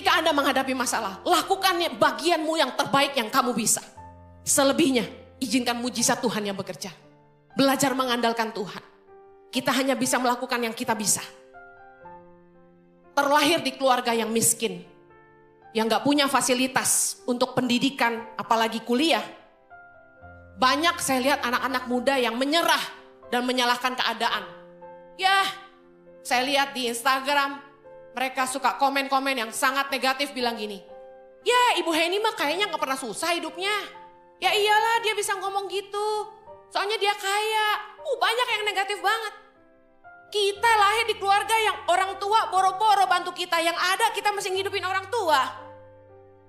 Ketika Anda menghadapi masalah, lakukan bagianmu yang terbaik yang kamu bisa. Selebihnya, izinkan mujizat Tuhan yang bekerja. Belajar mengandalkan Tuhan. Kita hanya bisa melakukan yang kita bisa. Terlahir di keluarga yang miskin, yang gak punya fasilitas untuk pendidikan, apalagi kuliah. Banyak saya lihat anak-anak muda yang menyerah dan menyalahkan keadaan. Ya, saya lihat di Instagram, mereka suka komen-komen yang sangat negatif bilang gini. Ya, Ibu Heni mah kayaknya gak pernah susah hidupnya. Ya iyalah dia bisa ngomong gitu. Soalnya dia kaya. Banyak yang negatif banget. Kita lahir di keluarga yang orang tua boro-boro bantu kita. Yang ada kita mesti ngidupin orang tua.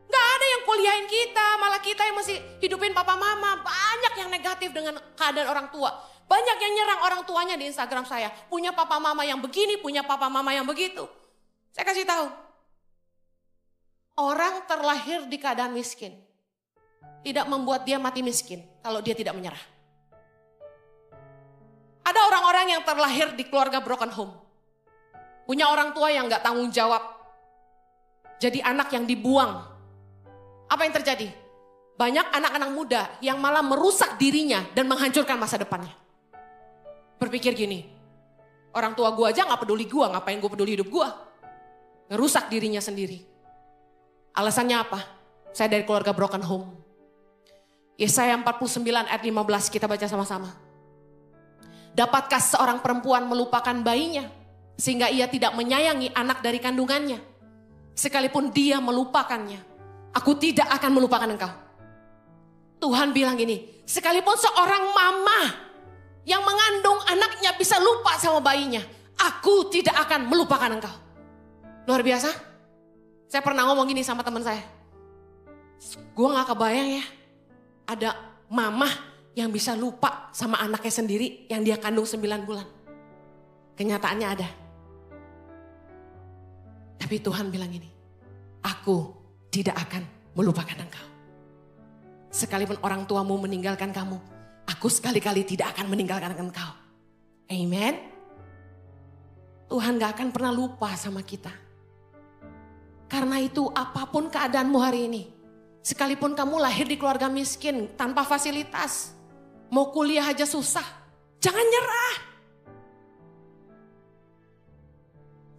Gak ada yang kuliahin kita, malah kita yang mesti hidupin papa mama. Banyak yang negatif dengan keadaan orang tua. Banyak yang nyerang orang tuanya di Instagram saya. Punya papa mama yang begini, punya papa mama yang begitu. Saya kasih tahu. Orang terlahir di keadaan miskin. Tidak membuat dia mati miskin kalau dia tidak menyerah. Ada orang-orang yang terlahir di keluarga broken home. Punya orang tua yang gak tanggung jawab. Jadi anak yang dibuang. Apa yang terjadi? Banyak anak-anak muda yang malah merusak dirinya dan menghancurkan masa depannya. Berpikir gini, orang tua gue aja gak peduli gue, ngapain gue peduli hidup gue? Ngerusak dirinya sendiri. Alasannya apa? Saya dari keluarga broken home. Yesaya 49 ayat 15 kita baca sama-sama. Dapatkah seorang perempuan melupakan bayinya sehingga ia tidak menyayangi anak dari kandungannya? Sekalipun dia melupakannya, aku tidak akan melupakan engkau. Tuhan bilang gini, sekalipun seorang mama yang mengandung anaknya bisa lupa sama bayinya, aku tidak akan melupakan engkau. Luar biasa. Saya pernah ngomong gini sama teman saya. Gue gak kebayang ya, ada mama yang bisa lupa sama anaknya sendiri yang dia kandung 9 bulan. Kenyataannya ada. Tapi Tuhan bilang gini, aku tidak akan melupakan engkau. Sekalipun orang tuamu meninggalkan kamu, aku sekali-kali tidak akan meninggalkan engkau. Amen. Tuhan gak akan pernah lupa sama kita. Karena itu apapun keadaanmu hari ini, sekalipun kamu lahir di keluarga miskin tanpa fasilitas, mau kuliah aja susah, jangan nyerah.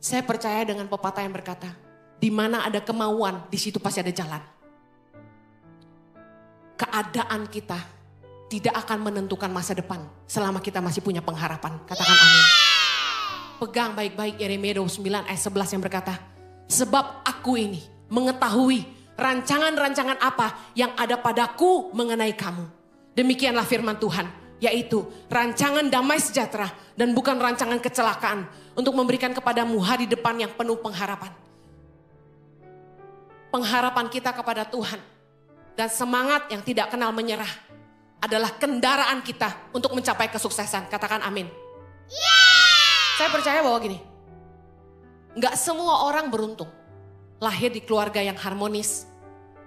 Saya percaya dengan pepatah yang berkata, di mana ada kemauan, di situ pasti ada jalan. Keadaan kita tidak akan menentukan masa depan selama kita masih punya pengharapan. Katakan amin. Pegang baik-baik Yeremia 29 ayat 11 yang berkata, sebab aku ini mengetahui rancangan-rancangan apa yang ada padaku mengenai kamu. Demikianlah firman Tuhan, yaitu rancangan damai sejahtera dan bukan rancangan kecelakaan, untuk memberikan kepadamu hari depan yang penuh pengharapan. Pengharapan kita kepada Tuhan dan semangat yang tidak kenal menyerah adalah kendaraan kita untuk mencapai kesuksesan. Katakan amin. Saya percaya bahwa gini, gak semua orang beruntung lahir di keluarga yang harmonis,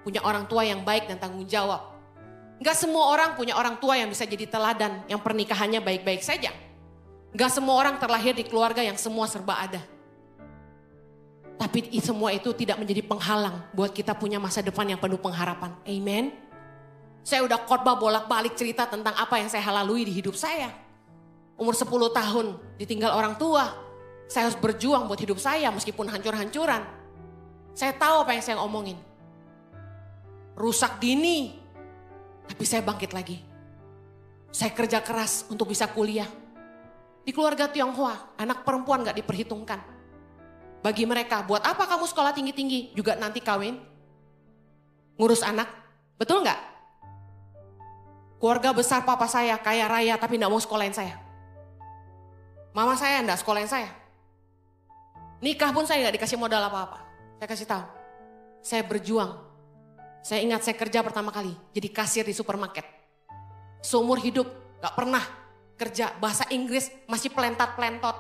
punya orang tua yang baik dan tanggung jawab. Gak semua orang punya orang tua yang bisa jadi teladan, yang pernikahannya baik-baik saja. Gak semua orang terlahir di keluarga yang semua serba ada. Tapi semua itu tidak menjadi penghalang buat kita punya masa depan yang penuh pengharapan. Amen. Saya udah khotbah bolak-balik cerita tentang apa yang saya lalui di hidup saya. Umur 10 tahun ditinggal orang tua. Saya harus berjuang buat hidup saya meskipun hancur-hancuran. Saya tahu apa yang saya omongin. Rusak dini. Tapi saya bangkit lagi. Saya kerja keras untuk bisa kuliah. Di keluarga Tionghoa, anak perempuan gak diperhitungkan. Bagi mereka, buat apa kamu sekolah tinggi-tinggi? Juga nanti kawin. Ngurus anak. Betul gak? Keluarga besar papa saya kaya raya tapi gak mau sekolahin saya. Mama saya gak sekolahin saya. Nikah pun saya gak dikasih modal apa-apa. Saya kasih tahu. Saya berjuang. Saya ingat saya kerja pertama kali jadi kasir di supermarket. Seumur hidup gak pernah kerja bahasa Inggris, masih pelentat-pelentot.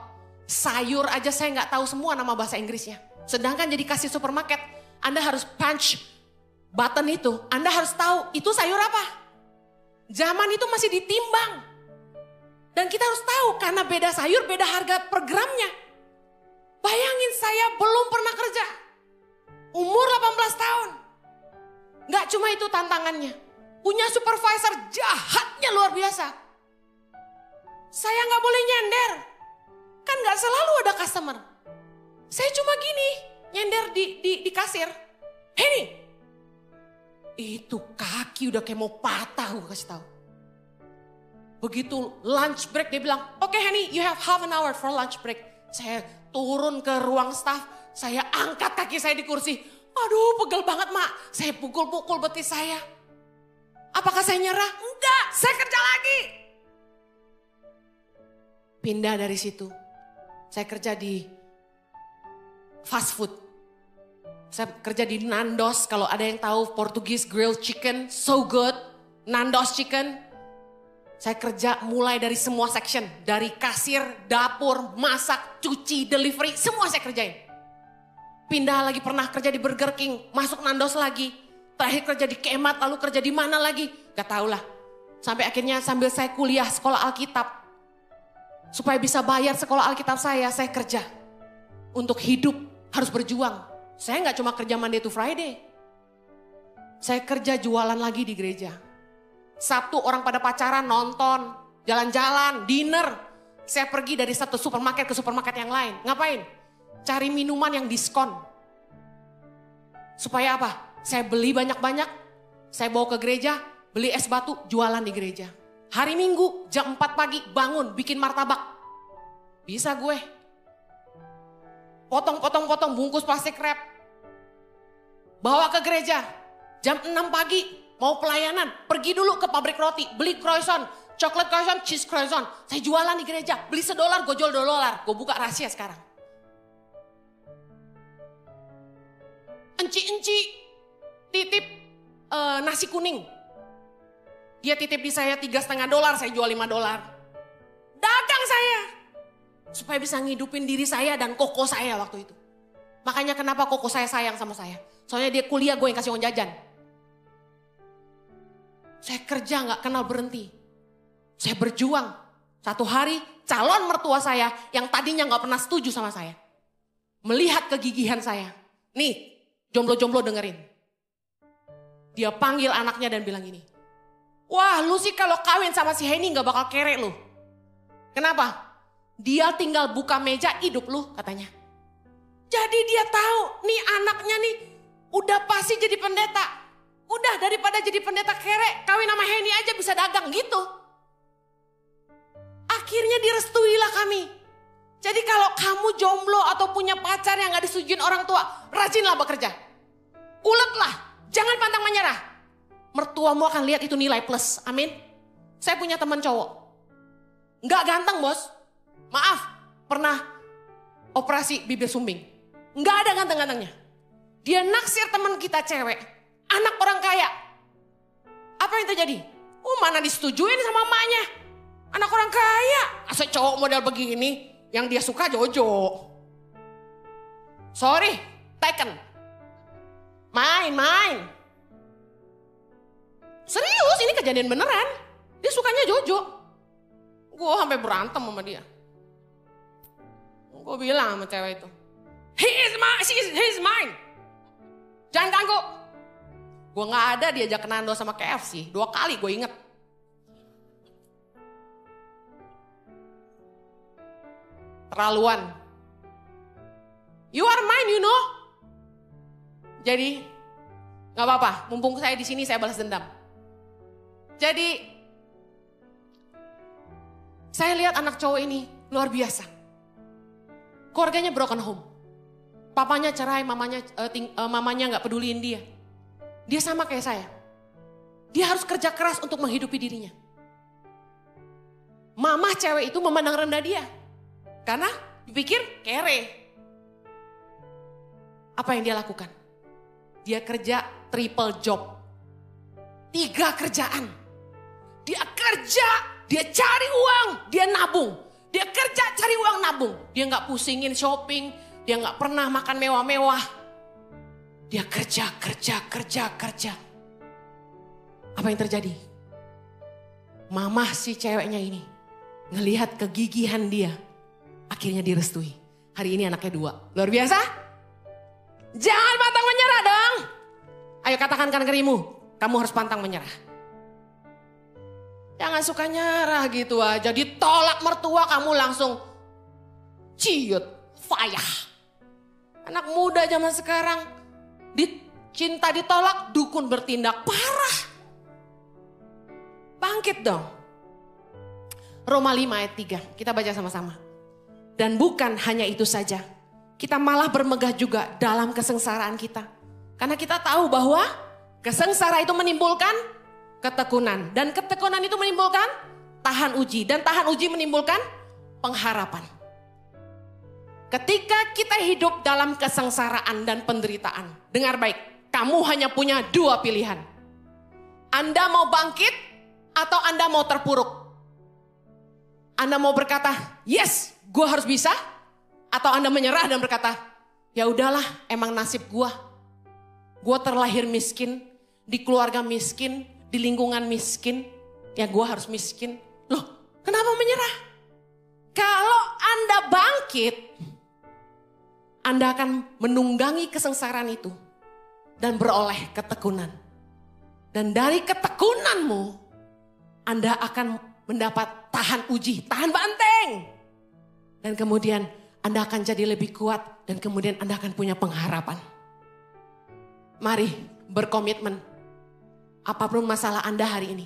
Sayur aja saya gak tahu semua nama bahasa Inggrisnya. Sedangkan jadi kasir supermarket, Anda harus punch button itu. Anda harus tahu itu sayur apa. Zaman itu masih ditimbang. Dan kita harus tahu karena beda sayur, beda harga per gramnya. Bayangin saya belum pernah kerja. Umur Gak cuma itu tantangannya. Punya supervisor jahatnya luar biasa. Saya gak boleh nyender. Kan gak selalu ada customer. Saya cuma gini, nyender di kasir. Hei, itu kaki udah kayak mau patah, gue kasih tahu. Begitu lunch break dia bilang, oke Henny, you have half an hour for lunch break. Saya turun ke ruang staff, saya angkat kaki saya di kursi. Aduh, pegel banget mak, saya pukul-pukul betis saya. Apakah saya nyerah? Enggak, saya kerja lagi. Pindah dari situ, saya kerja di fast food. Saya kerja di Nandos, kalau ada yang tahu Portugese grilled chicken, so good. Nandos chicken. Saya kerja mulai dari semua section. Dari kasir, dapur, masak, cuci, delivery, semua saya kerjain. Pindah lagi, pernah kerja di Burger King, masuk Nandos lagi. Terakhir kerja di Kemat, lalu kerja di mana lagi? Gak tau lah. Sampai akhirnya sambil saya kuliah sekolah Alkitab. Supaya bisa bayar sekolah Alkitab saya kerja. Untuk hidup harus berjuang. Saya gak cuma kerja Monday to Friday. Saya kerja jualan lagi di gereja. Sabtu orang pada pacaran, nonton, jalan-jalan, dinner. Saya pergi dari satu supermarket ke supermarket yang lain. Ngapain? Cari minuman yang diskon. Supaya apa? Saya beli banyak-banyak. Saya bawa ke gereja, beli es batu, jualan di gereja. Hari Minggu jam 4 pagi bangun bikin martabak. Bisa gue. Potong-potong-potong bungkus plastik wrap. Bawa ke gereja. Jam 6 pagi mau pelayanan. Pergi dulu ke pabrik roti. Beli croissant. Chocolate croissant, cheese croissant. Saya jualan di gereja. Beli $1, gue jual $2. Gue buka rahasia sekarang. Enci-enci titip nasi kuning. Dia titip di saya $3,5, saya jual $5. Dagang saya. Supaya bisa ngidupin diri saya dan koko saya waktu itu. Makanya kenapa koko saya sayang sama saya. Soalnya dia kuliah, gue yang kasih uang jajan. Saya kerja gak kenal berhenti. Saya berjuang. Satu hari calon mertua saya yang tadinya gak pernah setuju sama saya. Melihat kegigihan saya. Nih, jomblo-jomblo dengerin. Dia panggil anaknya dan bilang gini. Wah, lu sih kalau kawin sama si Henny gak bakal kere lu. Kenapa? Dia tinggal buka meja hidup lu katanya. Jadi dia tahu nih anaknya nih udah pasti jadi pendeta. Udah daripada jadi pendeta kere, kawin sama Henny aja bisa dagang gitu. Akhirnya direstuilah kami. Jadi kalau kamu jomblo atau punya pacar yang gak disetujuin orang tua, rajinlah bekerja. Uletlah, jangan pantang menyerah. Mertuamu akan lihat itu nilai plus, amin. Saya punya teman cowok. Gak ganteng bos, maaf, pernah operasi bibir sumbing. Gak ada ganteng-gantengnya. Dia naksir teman kita cewek, anak orang kaya. Apa yang terjadi? Mana disetujuin sama emaknya. Anak orang kaya, asal cowok model begini, yang dia suka Jojo. Sorry, taken. Main. Serius, ini kejadian beneran. Dia sukanya Jojo. Gue sampai berantem sama dia. Gue bilang sama cewek itu, he's mine. Jangan ganggu. Gue gak ada diajak Nando sama KFC. 2 kali gue inget. Terlaluan. You are mine, you know. Jadi, gak apa-apa. Mumpung saya di sini, saya balas dendam. Jadi, saya lihat anak cowok ini luar biasa. Keluarganya broken home. Papanya cerai, mamanya gak peduliin dia. Dia sama kayak saya. Dia harus kerja keras untuk menghidupi dirinya. Mama cewek itu memandang rendah dia. Karena dipikir kere. Apa yang dia lakukan? Dia kerja triple job. 3 kerjaan. Dia kerja, dia cari uang, dia nabung. Dia kerja, cari uang, nabung. Dia gak pusingin shopping, dia gak pernah makan mewah-mewah. Dia kerja. Apa yang terjadi? Mamah si ceweknya ini ngelihat kegigihan dia. Akhirnya direstui. Hari ini anaknya 2. Luar biasa? Jangan pantang menyerah dong. Ayo katakan kanan kirimu, kamu harus pantang menyerah. Jangan suka nyerah gitu aja. Ditolak mertua kamu langsung ciut, fayah. Anak muda zaman sekarang cinta ditolak, dukun bertindak. Parah. Bangkit dong. Roma 5 ayat 3, kita baca sama-sama. Dan bukan hanya itu saja, kita malah bermegah juga dalam kesengsaraan kita. Karena kita tahu bahwa kesengsara itu menimbulkan ketekunan. Dan ketekunan itu menimbulkan tahan uji. Dan tahan uji menimbulkan pengharapan. Ketika kita hidup dalam kesengsaraan dan penderitaan, dengar baik, kamu hanya punya dua pilihan. Anda mau bangkit atau Anda mau terpuruk? Anda mau berkata, yes, gue harus bisa. Atau Anda menyerah dan berkata, ya udahlah, emang nasib gue. Gue terlahir miskin, di keluarga miskin, di lingkungan miskin. Ya gue harus miskin. Loh, kenapa menyerah? Kalau Anda bangkit, Anda akan menunggangi kesengsaraan itu dan beroleh ketekunan. Dan dari ketekunanmu, Anda akan mendapat tahan uji, tahan banteng. Dan kemudian Anda akan jadi lebih kuat dan kemudian Anda akan punya pengharapan. Mari berkomitmen. Apapun masalah Anda hari ini,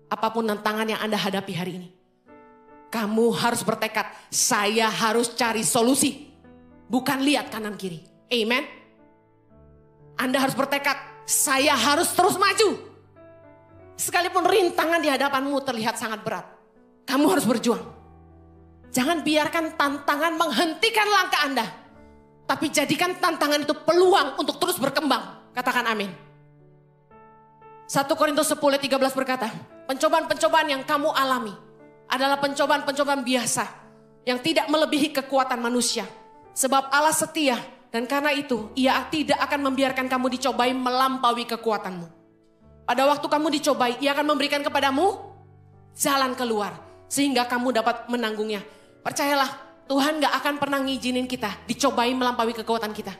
apapun tantangan yang Anda hadapi hari ini, kamu harus bertekad, saya harus cari solusi. Bukan lihat kanan kiri. Amen. Anda harus bertekad, saya harus terus maju. Sekalipun rintangan di hadapanmu terlihat sangat berat, kamu harus berjuang. Jangan biarkan tantangan menghentikan langkah Anda. Tapi jadikan tantangan itu peluang untuk terus berkembang. Katakan amin. 1 Korintus 10:13 berkata, pencobaan-pencobaan yang kamu alami adalah pencobaan-pencobaan biasa yang tidak melebihi kekuatan manusia. Sebab Allah setia dan karena itu ia tidak akan membiarkan kamu dicobai melampaui kekuatanmu. Pada waktu kamu dicobai, ia akan memberikan kepadamu jalan keluar sehingga kamu dapat menanggungnya. Percayalah, Tuhan gak akan pernah ngizinin kita dicobai melampaui kekuatan kita.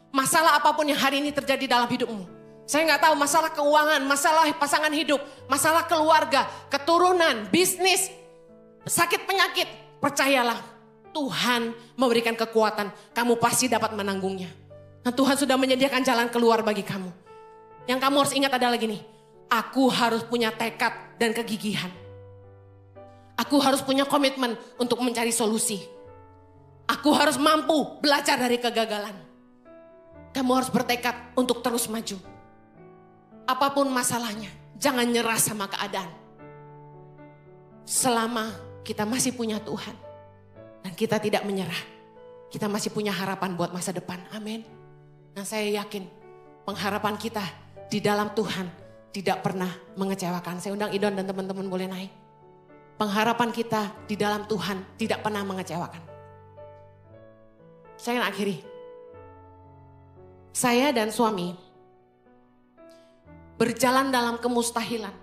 Masalah apapun yang hari ini terjadi dalam hidupmu. Saya gak tahu masalah keuangan, masalah pasangan hidup, masalah keluarga, keturunan, bisnis, sakit penyakit. Percayalah, Tuhan memberikan kekuatan, kamu pasti dapat menanggungnya. Nah, Tuhan sudah menyediakan jalan keluar bagi kamu. Yang kamu harus ingat adalah gini, aku harus punya tekad dan kegigihan. Aku harus punya komitmen untuk mencari solusi. Aku harus mampu belajar dari kegagalan. Kamu harus bertekad untuk terus maju. Apapun masalahnya, jangan nyerah sama keadaan. Selama kita masih punya Tuhan. Dan kita tidak menyerah. Kita masih punya harapan buat masa depan. Amin. Nah, saya yakin pengharapan kita di dalam Tuhan tidak pernah mengecewakan. Saya undang Idon dan teman-teman boleh naik. Pengharapan kita di dalam Tuhan tidak pernah mengecewakan. Saya akan akhiri. Saya dan suami berjalan dalam kemustahilan.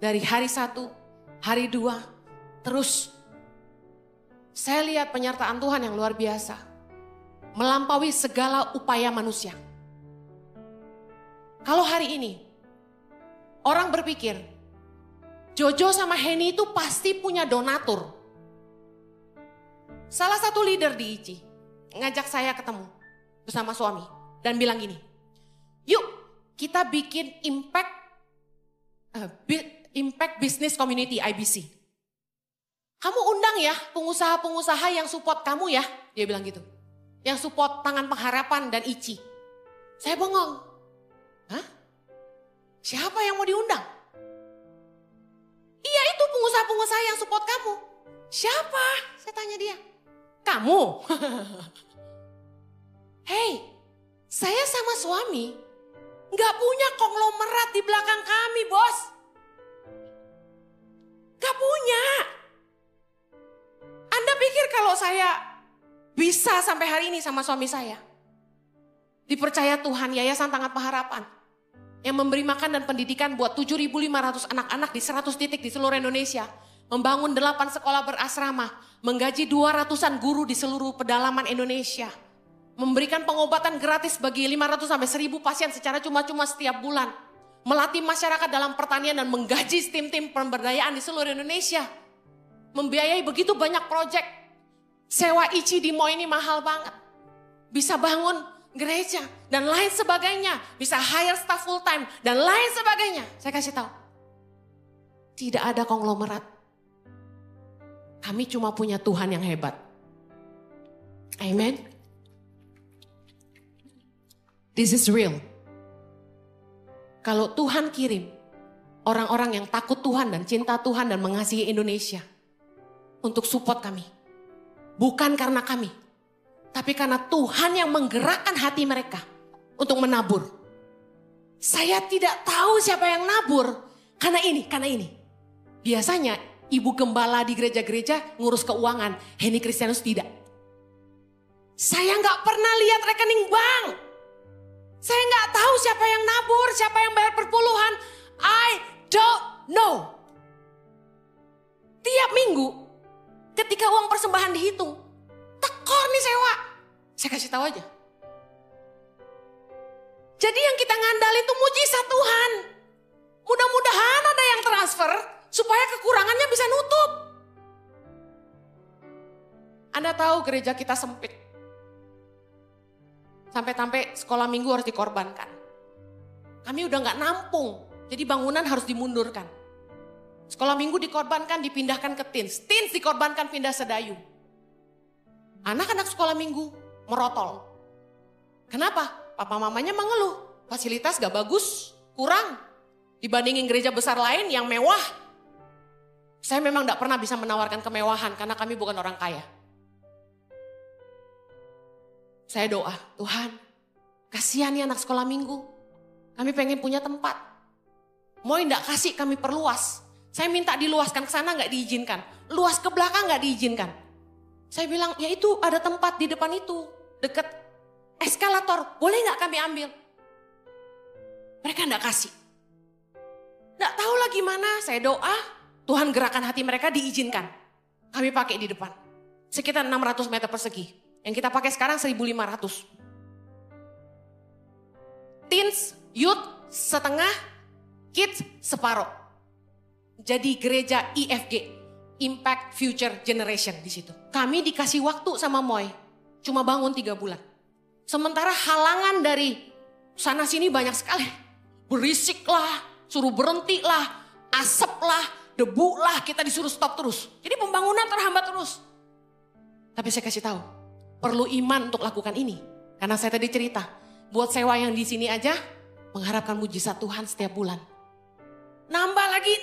Dari hari 1, hari 2, terus saya lihat penyertaan Tuhan yang luar biasa. Melampaui segala upaya manusia. Kalau hari ini orang berpikir Jojo sama Henny itu pasti punya donatur. Salah satu leader di ICI ngajak saya ketemu bersama suami dan bilang gini, yuk kita bikin impact business community IBC. Kamu undang ya pengusaha-pengusaha yang support kamu ya, dia bilang gitu. Yang support Tangan Pengharapan dan ICI. Saya bengong. Hah? Siapa yang mau diundang? Iya itu pengusaha-pengusaha yang support kamu. Siapa? Saya tanya dia. Kamu? Hei, saya sama suami gak punya konglomerat di belakang kami, bos. Gak punya. Anda pikir kalau saya bisa sampai hari ini sama suami saya? Dipercaya Tuhan Yayasan Tangan Pengharapan yang memberi makan dan pendidikan buat 7.500 anak-anak di 100 titik di seluruh Indonesia. Membangun 8 sekolah berasrama, menggaji 200-an guru di seluruh pedalaman Indonesia. Memberikan pengobatan gratis bagi 500 sampai 1000 pasien secara cuma-cuma setiap bulan. Melatih masyarakat dalam pertanian dan menggaji tim-tim pemberdayaan di seluruh Indonesia. Membiayai begitu banyak proyek. Sewa ICI di Moi ini mahal banget. Bisa bangun gereja dan lain sebagainya. Bisa hire staff full time dan lain sebagainya. Saya kasih tahu. Tidak ada konglomerat. Kami cuma punya Tuhan yang hebat. Amen. This is real. Kalau Tuhan kirim orang-orang yang takut Tuhan dan cinta Tuhan dan mengasihi Indonesia untuk support kami. Bukan karena kami, tapi karena Tuhan yang menggerakkan hati mereka untuk menabur. Saya tidak tahu siapa yang nabur karena ini. Biasanya ibu gembala di gereja-gereja ngurus keuangan, Henny Kristianus tidak. Saya nggak pernah lihat rekening bank. Saya nggak tahu siapa yang nabur, siapa yang bayar perpuluhan. I don't know. Tiap minggu, ketika uang persembahan dihitung, tekor nih sewa. Saya kasih tahu aja. Jadi yang kita ngandalin itu mujizat Tuhan. Mudah-mudahan ada yang transfer supaya kekurangannya bisa nutup. Anda tahu gereja kita sempit. Sampai-sampai sekolah minggu harus dikorbankan. Kami udah gak nampung, jadi bangunan harus dimundurkan. Sekolah minggu dikorbankan, dipindahkan ke teens. Teens dikorbankan, pindah Sedayu. Anak-anak sekolah minggu merotol. Kenapa? Papa mamanya mengeluh. Fasilitas gak bagus, kurang. Dibandingin gereja besar lain yang mewah. Saya memang gak pernah bisa menawarkan kemewahan karena kami bukan orang kaya. Saya doa, Tuhan, kasihan ya anak sekolah minggu. Kami pengen punya tempat. Mau enggak kasih kami perluas. Saya minta diluaskan ke sana enggak diizinkan. Luas ke belakang enggak diizinkan. Saya bilang, ya itu ada tempat di depan itu. Dekat eskalator, boleh enggak kami ambil? Mereka enggak kasih. Enggak tahu lah gimana, saya doa. Tuhan gerakan hati mereka diizinkan. Kami pakai di depan. Sekitar 600 meter persegi. Yang kita pakai sekarang 1.500. Teens, youth setengah, kids separuh. Jadi gereja IFG, Impact Future Generation di situ. Kami dikasih waktu sama Moi, cuma bangun 3 bulan. Sementara halangan dari sana sini banyak sekali. Berisik lah, suruh berhenti lah, asap lah, debu lah, kita disuruh stop terus. Jadi pembangunan terhambat terus. Tapi saya kasih tahu, perlu iman untuk lakukan ini. Karena saya tadi cerita, buat sewa yang di sini aja, mengharapkan mujizat Tuhan setiap bulan. Nambah lagi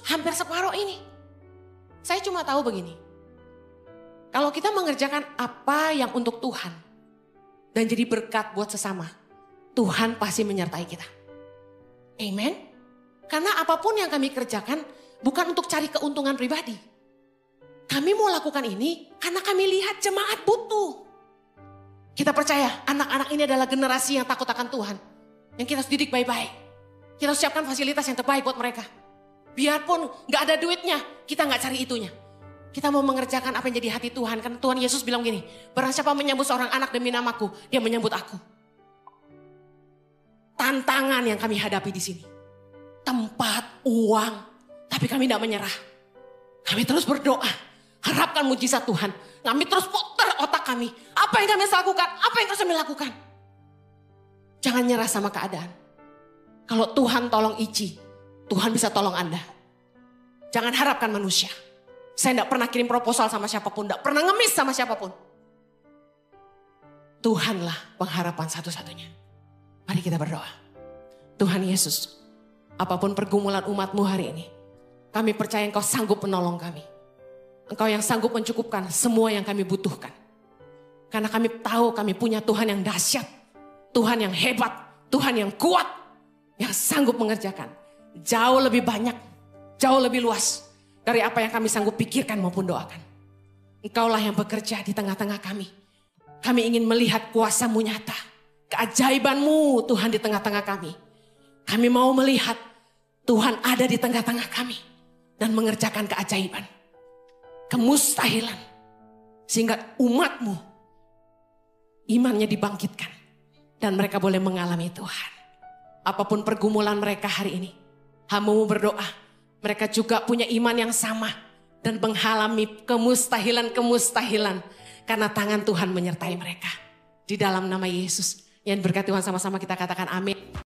600, hampir separuh ini. Saya cuma tahu begini, kalau kita mengerjakan apa yang untuk Tuhan, dan jadi berkat buat sesama, Tuhan pasti menyertai kita. Amen. Karena apapun yang kami kerjakan, bukan untuk cari keuntungan pribadi. Kami mau lakukan ini karena kami lihat jemaat butuh. Kita percaya anak-anak ini adalah generasi yang takut akan Tuhan. Yang kita harus didik baik-baik. Kita harus siapkan fasilitas yang terbaik buat mereka. Biarpun gak ada duitnya, kita gak cari itunya. Kita mau mengerjakan apa yang jadi hati Tuhan. Karena Tuhan Yesus bilang gini, barang siapa menyambut seorang anak demi namaku, dia menyambut aku. Tantangan yang kami hadapi di sini. Tempat, uang, tapi kami gak menyerah. Kami terus berdoa. Harapkan mujizat Tuhan. Kami terus putar otak kami. Apa yang kami harus lakukan? Apa yang harus kami lakukan? Jangan nyerah sama keadaan. Kalau Tuhan tolong Ici, Tuhan bisa tolong Anda. Jangan harapkan manusia. Saya tidak pernah kirim proposal sama siapapun. Tidak pernah ngemis sama siapapun. Tuhanlah pengharapan satu-satunya. Mari kita berdoa. Tuhan Yesus, apapun pergumulan umat-Mu hari ini, kami percaya Engkau sanggup menolong kami. Engkau yang sanggup mencukupkan semua yang kami butuhkan. Karena kami tahu kami punya Tuhan yang dahsyat. Tuhan yang hebat. Tuhan yang kuat. Yang sanggup mengerjakan. Jauh lebih banyak. Jauh lebih luas. Dari apa yang kami sanggup pikirkan maupun doakan. Engkaulah yang bekerja di tengah-tengah kami. Kami ingin melihat kuasa-Mu nyata. Keajaiban-Mu Tuhan di tengah-tengah kami. Kami mau melihat Tuhan ada di tengah-tengah kami. Dan mengerjakan keajaiban. Kemustahilan. Sehingga umat-Mu imannya dibangkitkan. Dan mereka boleh mengalami Tuhan. Apapun pergumulan mereka hari ini, hamba-Mu berdoa, mereka juga punya iman yang sama. Dan mengalami kemustahilan-kemustahilan. Karena tangan Tuhan menyertai mereka. Di dalam nama Yesus. Yang berkati Tuhan sama-sama kita katakan amin.